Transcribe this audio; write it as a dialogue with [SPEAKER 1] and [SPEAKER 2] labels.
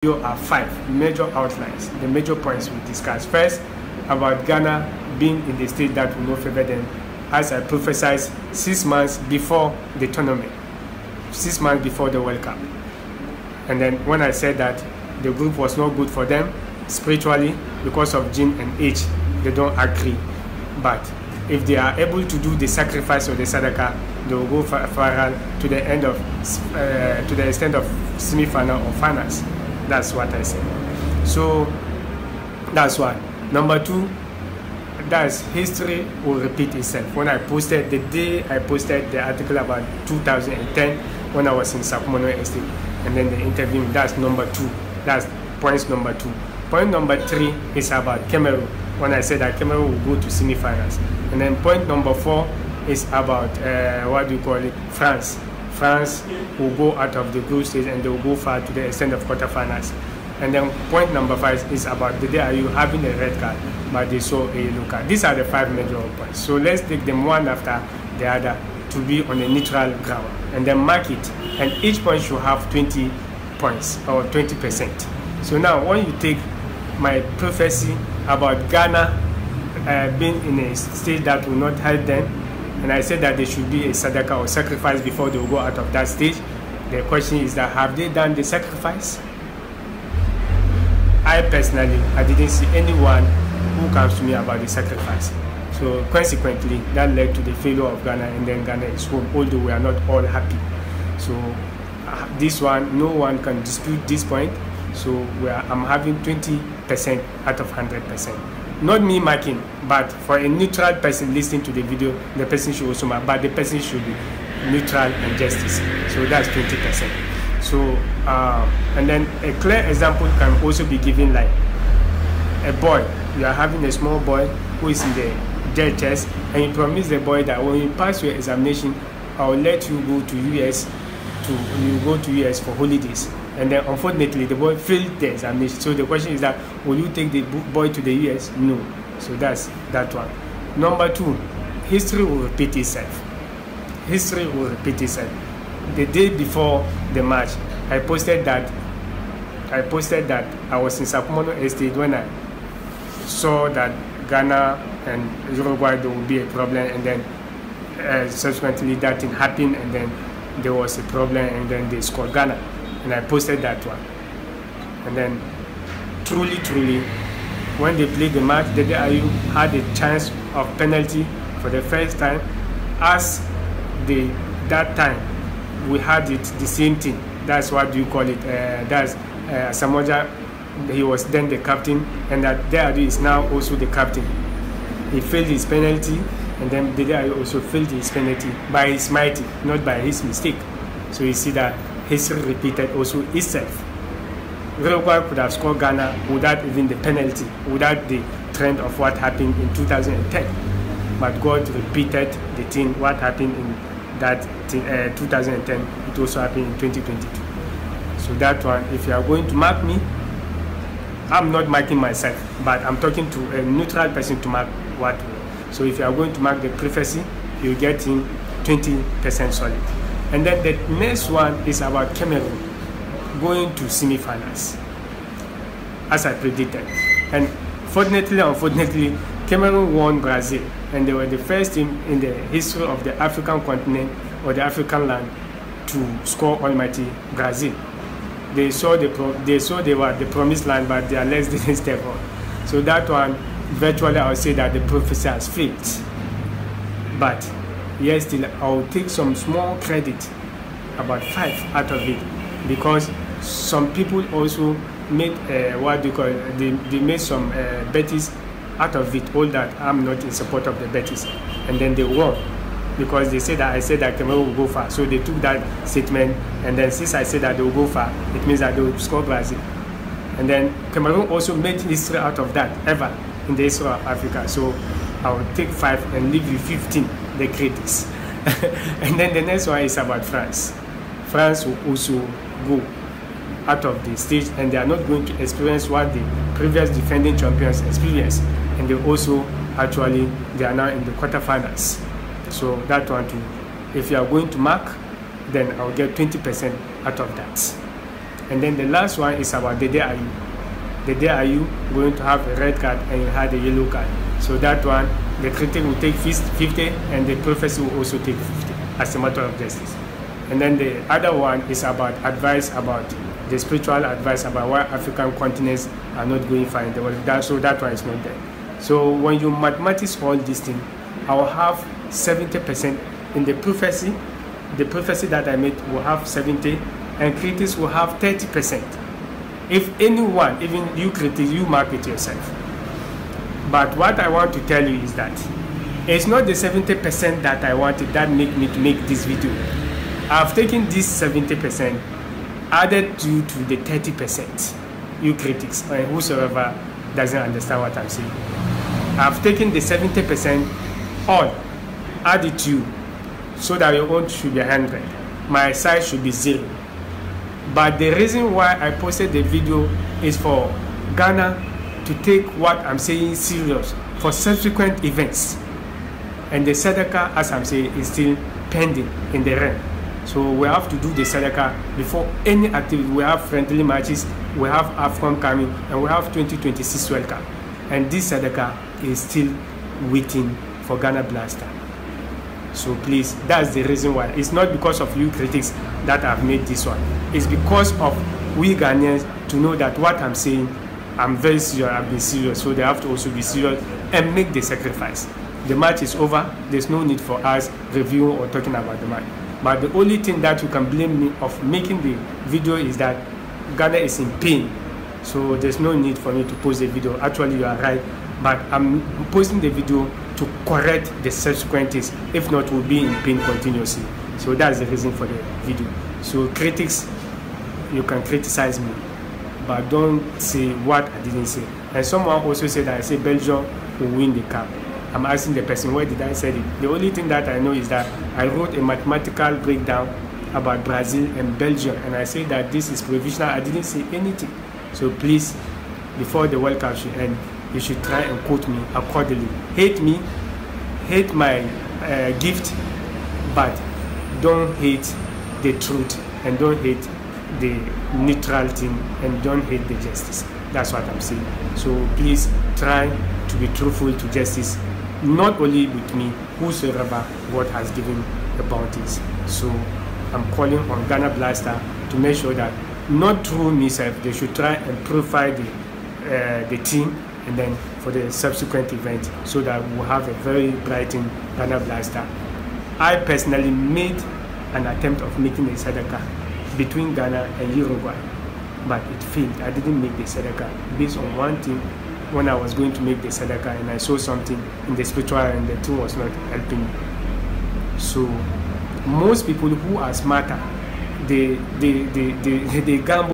[SPEAKER 1] Here are 5 major outlines, the major points we discussed. First, about Ghana being in the state that will not favor them, as I prophesied 6 months before the tournament, 6 months before the World Cup. And then when I said that the group was not good for them spiritually because of gene and age, they don't agree. But if they are able to do the sacrifice of the sadaqah, they will go far to the end of, to the extent of semi-final or finals. That's what I said. So that's one. Number 2, that's history will repeat itself. When I posted, the day I posted the article about 2010, when I was in Sakumono Estate, and then the interview, that's number 2. That's point number 2. Point number 3 is about Cameroon. When I said that Cameroon will go to semi-finals. And then point number 4 is about, France. France will go out of the group stage and they will go far to the extent of quarterfinals. And then point number 5 is about the day are you having a red card, but they saw a yellow card. These are the 5 major points. So let's take them one after the other to be on a neutral ground and then mark it. And each point should have 20 points or 20%. So now when you take my prophecy about Ghana being in a state that will not help them, and I said that there should be a sadaqah or sacrifice before they will go out of that stage. The question is that have they done the sacrifice? I personally, I didn't see anyone who comes to me about the sacrifice. So consequently, that led to the failure of Ghana, and then Ghana is home, although we are not all happy. So this one, no one can dispute this point. So I'm having 20% out of 100%. Not me marking, but for a neutral person listening to the video, the person should also mark, but the person should be neutral and justice. So that's 20%. So, and then a clear example can also be given, like a boy. You are having a small boy who is in the JHS, and you promise the boy that when you pass your examination, I will let you go to US for holidays. And then unfortunately the boy failed the examination. So the question is that will you take the boy to the US? No. So that's that one. Number 2, history will repeat itself. History will repeat itself. The day before the match, I posted that I was in Sakumono Estate when I saw that Ghana and Uruguay there will be a problem, and then subsequently that thing happened, and then there was a problem, and then they scored Ghana. And I posted that one. And then truly, when they played the match, the DIU had a chance of penalty for the first time. As that time we had it the same thing. That's what you call it. That's Samoja. He was then the captain, and that DIU is now also the captain. He failed his penalty, and then the DIU also failed his penalty by his mighty, not by his mistake. So you see that history repeated also itself. Uruguay could have scored Ghana without even the penalty, without the trend of what happened in 2010. But God repeated the thing, what happened in that 2010, it also happened in 2022. So that one, if you are going to mark me, I'm not marking myself, but I'm talking to a neutral person to mark what. So if you are going to mark the prophecy, you get in 20% solid. And then the next one is about Cameroon going to semi-finals, as I predicted. And fortunately, unfortunately, Cameroon won Brazil, and they were the first team in the history of the African continent or the African land to score almighty Brazil. They saw they were the promised land, but their legs didn't step on. So that one, virtually, I would say that the prophecy has failed. But yes, still I will take some small credit, about 5 out of it, because some people also made they made some betties out of it. All that I'm not in support of the betties, and then they won because they said that I said that Cameroon will go far. So they took that statement, and then since I said that they will go far, it means that they will score Brazil. And then Cameroon also made history out of that ever in the history of Africa. So I will take 5 and leave you 15. The critics. And then the next one is about France. France will also go out of the stage, and they are not going to experience what the previous defending champions experienced, and they are now in the quarterfinals. So that one too, if you are going to mark, then I'll get 20% out of that. And then the last one is about the day are you. The day are you going to have a red card and you had a yellow card. So that one, the critic will take 50 and the prophecy will also take 50 as a matter of justice. And then the other one is about advice, about the spiritual advice about why African continents are not going fine in the world. So that one is not there. So when you mathematics all these things, I will have 70% in the prophecy. The prophecy that I made will have 70, and critics will have 30%. If anyone, even you critics, you mark it yourself. But what I want to tell you is that it's not the 70% that I wanted that make me to make this video. I've taken this 70%, added to the 30%, you critics, and whosoever doesn't understand what I'm saying. I've taken the 70% all, added to you, so that your own should be 100. My side should be 0. But the reason why I posted the video is for Ghana to take what I'm saying serious for subsequent events. And the Sadaka, as I'm saying, is still pending in the realm. So we have to do the Sadaka before any activity. We have friendly matches, we have AFCON coming, and we have 2026 World Cup. And this Sadaka is still waiting for Ghana Blaster. So please, that's the reason why. It's not because of you critics that I've made this one. It's because of we Ghanaians to know that what I'm saying, I'm very serious, I've been serious. So they have to also be serious and make the sacrifice. The match is over. There's no need for us reviewing or talking about the match. But the only thing that you can blame me of making the video is that Ghana is in pain. So there's no need for me to post the video. Actually, you are right. But I'm posting the video to correct the subsequent things. If not, we'll be in pain continuously. So that's the reason for the video. So critics, you can criticize me, but don't say what I didn't say. And someone also said that I said Belgium will win the cup. I'm asking the person, where did I say it? The only thing that I know is that I wrote a mathematical breakdown about Brazil and Belgium, and I said that this is provisional. I didn't say anything. So please, before the World Cup should end, you should try and quote me accordingly. Hate me, hate my gift, but don't hate the truth, and don't hate the neutral thing, and don't hate the justice. That's what I'm saying. So please try to be truthful to justice, not only with me, whosoever God has given the bounties. So I'm calling on Ghana Blaster to make sure that not through myself, they should try and profile the team, and then for the subsequent event, so that we'll have a very bright Ghana Blaster. I personally made an attempt of making a Sadaka between Ghana and Uruguay, but it failed. I didn't make the Sadaka based on one thing. When I was going to make the Sadaka and I saw something in the spiritual and the thing was not helping me. So most people who are smarter, they gamble